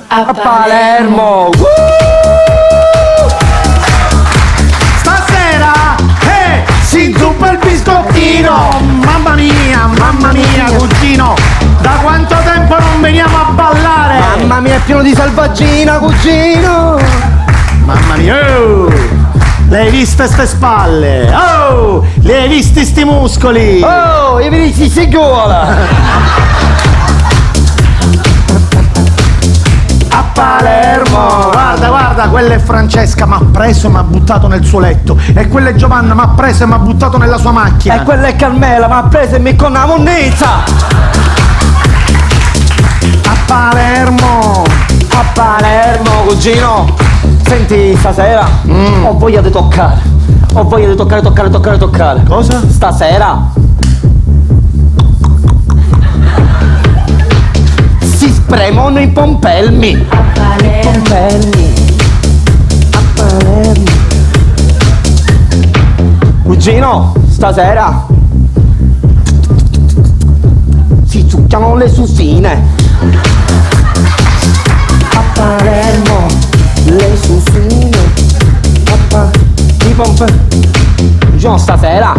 a Palermo. Stasera si zuppa il biscottino. Mamma mia, cugino, da quanto tempo non veniamo a ballare? Mamma mia, è pieno di selvaggina, cugino. Mamma mia, oh! Le hai viste ste spalle? Oh! Le hai visti sti muscoli? Oh, hai visto sti gola? A Palermo! Guarda, quella è Francesca, m'ha preso e m'ha buttato nel suo letto. E quella è Giovanna, m'ha preso e m'ha buttato nella sua macchina. E quella è Carmela, m'ha preso e mi con la monnezza. A Palermo! A Palermo, cugino. Senti, stasera ho voglia di toccare. Ho voglia di toccare. Cosa? Stasera si spremono i pompelmi. A Palermo. Pompelmi. A Palermo. Cugino, stasera si succhiano le susine. A Palermo, le susine. I pompelmi. Cugino, stasera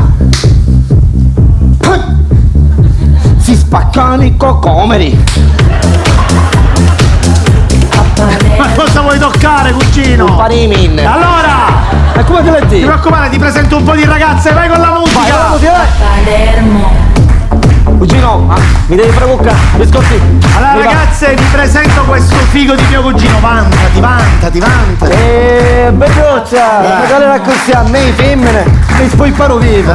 si spaccano i cocomeri. Ma cosa vuoi toccare, cugino? Parimin. Allora, E come te le ti dico? preoccupare, ti presento un po' di ragazze, vai con la musica! Vai, vamos, vai. Palermo. Cugino, mi devi preoccupare, biscotti. Allora Mi va. ragazze, vi presento questo figo di mio cugino, vantati. Belloccia, magari così a me femmine, mi spoiparo vivo.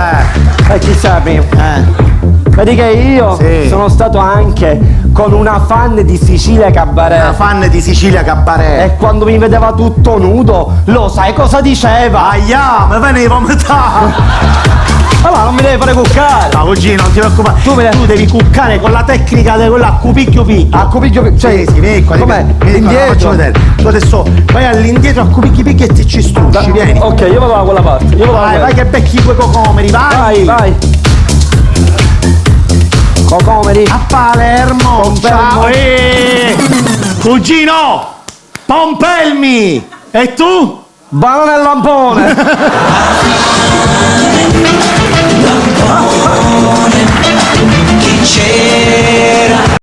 Chi sa me? Vedi che io Sì. sono stato anche con una fan di Sicilia Cabaret. Una fan di Sicilia Cabaret. E quando mi vedeva tutto nudo, lo sai cosa diceva? Aia, mi viene di vomitare! Allora non mi devi fare cuccare. No, cugino, non ti preoccupare. Tu devi cuccare con la tecnica di quella a cupicchio picchio. A cupicchio, cioè, Sì, vieni qua, com'è? vieni qua, Indietro? faccio vedere. Tu adesso vai all'indietro a cupicchio picchio e ti ci strusci, vieni. Ok, io vado da quella parte. Io vado da Vai, quella. vai che becchi quei cocomeri, vai! Vai. Cocomeri. A Palermo! Pompelmo. Ciao! Cugino! Pompelmi! E tu? Banana e lampone. Chi c'era?